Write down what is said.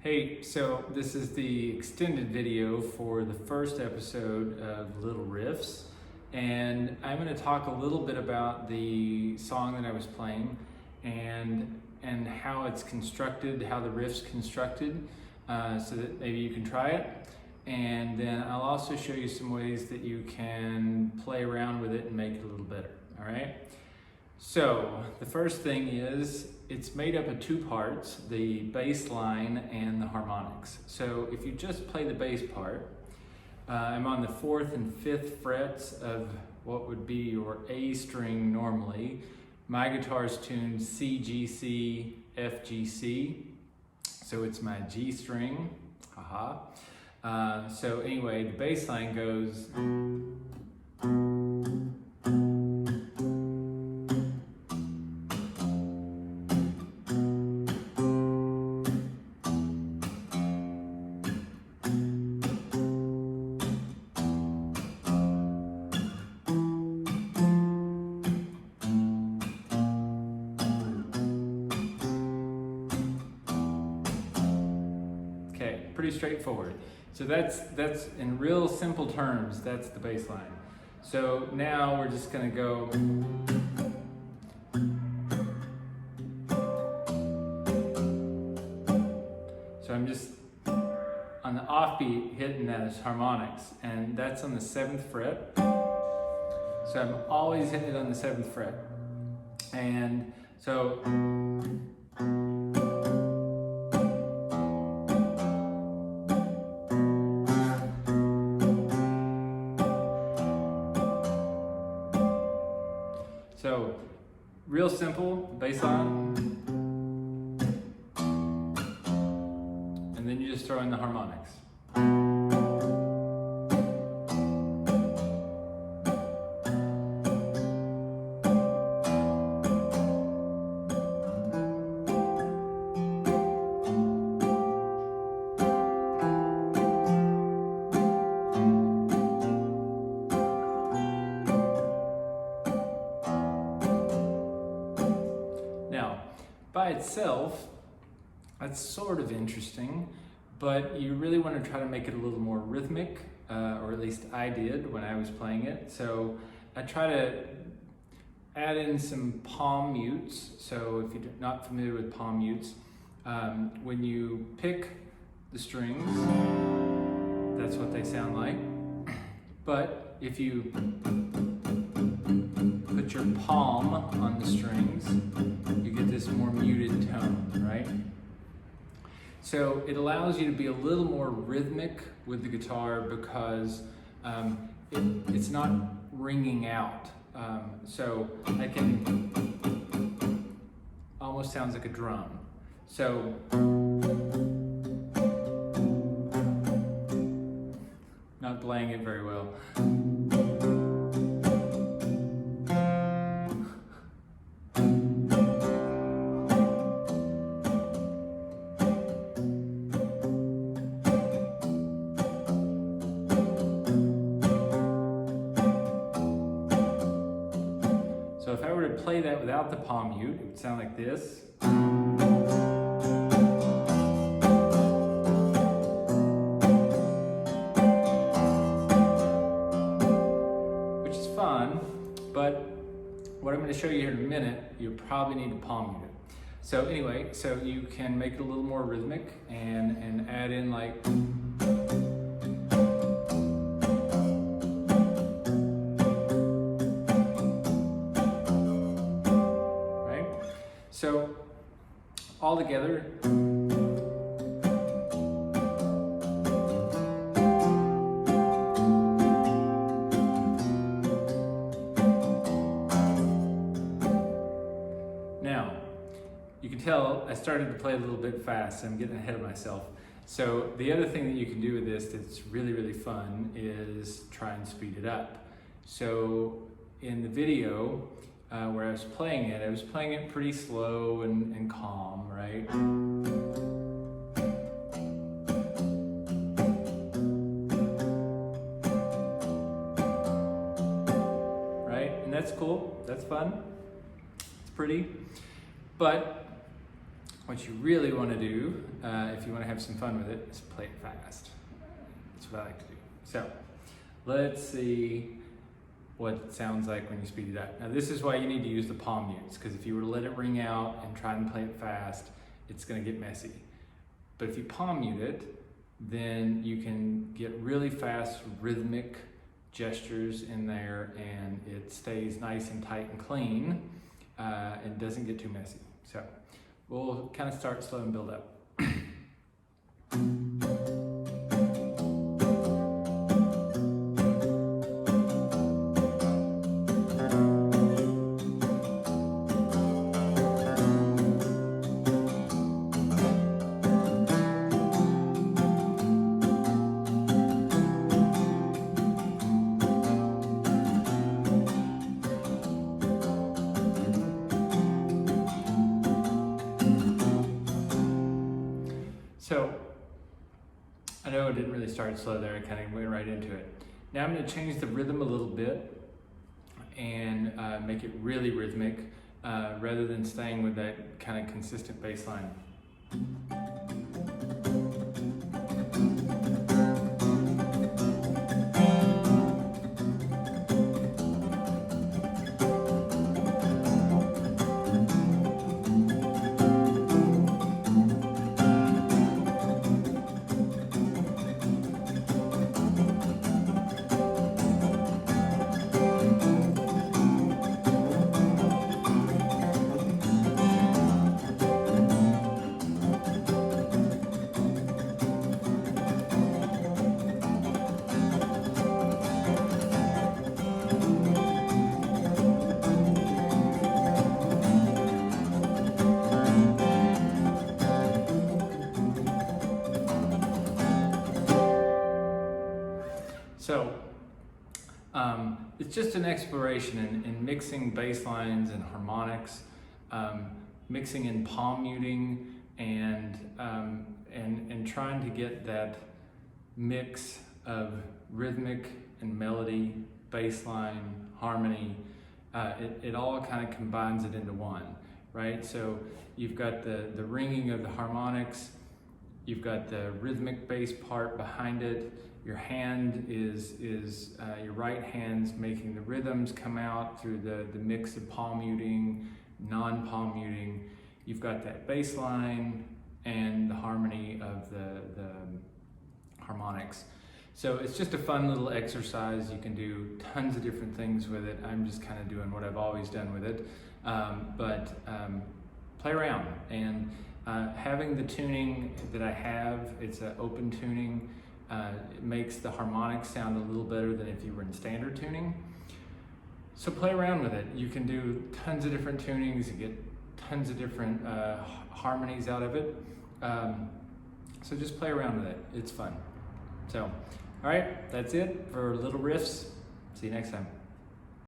Hey, so this is the extended video for the first episode of Little Riffs, and I'm going to talk a little bit about the song that I was playing and how it's constructed, how the riff's constructed, so that maybe you can try it. And then I'll also show you some ways that you can play around with it and make it a little better, all right? So the first thing is it's made up of two parts, the bass line and the harmonics. So if you just play the bass part, I'm on the 4th and 5th frets of what would be your A string normally. My guitar's tuned C, G, C, F, G, C. So it's my G string, haha. So anyway, the bass line goes. Okay, pretty straightforward. So that's in real simple terms, that's the bass line. So now we're just gonna go. So I'm just on the offbeat hitting that as harmonics, and that's on the 7th fret. So I'm always hitting it on the 7th fret. And so So, real simple, bass line, and then you just throw in the harmonics. Now, by itself, that's sort of interesting, but you really want to try to make it a little more rhythmic, or at least I did when I was playing it. So I try to add in some palm mutes. So if you're not familiar with palm mutes, when you pick the strings, that's what they sound like. But if you put your palm on the strings, you get this more muted tone, right? So it allows you to be a little more rhythmic with the guitar because it's not ringing out. So I can, almost sounds like a drum. So, not playing it very well. So if I were to play that without the palm mute, it would sound like this. Which is fun, but what I'm going to show you here in a minute, you probably need to palm mute it. So anyway, so you can make it a little more rhythmic and add in like. So, all together, now, you can tell I started to play a little bit fast, I'm getting ahead of myself. So the other thing that you can do with this that's really, really fun is try and speed it up. So in the video, where I was playing it pretty slow and calm, right? Right? And that's cool, that's fun, it's pretty. But what you really want to do, if you want to have some fun with it, is play it fast. That's what I like to do. So let's see what it sounds like when you speed it up. Now this is why you need to use the palm mutes, because if you were to let it ring out and try and play it fast, it's going to get messy. But if you palm mute it, then you can get really fast rhythmic gestures in there, and it stays nice and tight and clean, and doesn't get too messy. So we'll kind of start slow and build up. So, I know it didn't really start slow there, I kind of went right into it. Now I'm going to change the rhythm a little bit and make it really rhythmic rather than staying with that kind of consistent bass line. So it's just an exploration in mixing bass lines and harmonics, mixing in palm muting, and trying to get that mix of rhythmic and melody, bass line, harmony. It all kind of combines it into one, right? So you've got the ringing of the harmonics, you've got the rhythmic bass part behind it. Your hand is your right hand's making the rhythms come out through the mix of palm muting, non-palm muting. You've got that bass line and the harmony of the harmonics. So it's just a fun little exercise. You can do tons of different things with it. I'm just kind of doing what I've always done with it. Play around, and having the tuning that I have, it's an open tuning. It makes the harmonics sound a little better than if you were in standard tuning. So play around with it. You can do tons of different tunings, you get tons of different harmonies out of it. So just play around with it, it's fun. So, all right, that's it for Little Riffs. See you next time.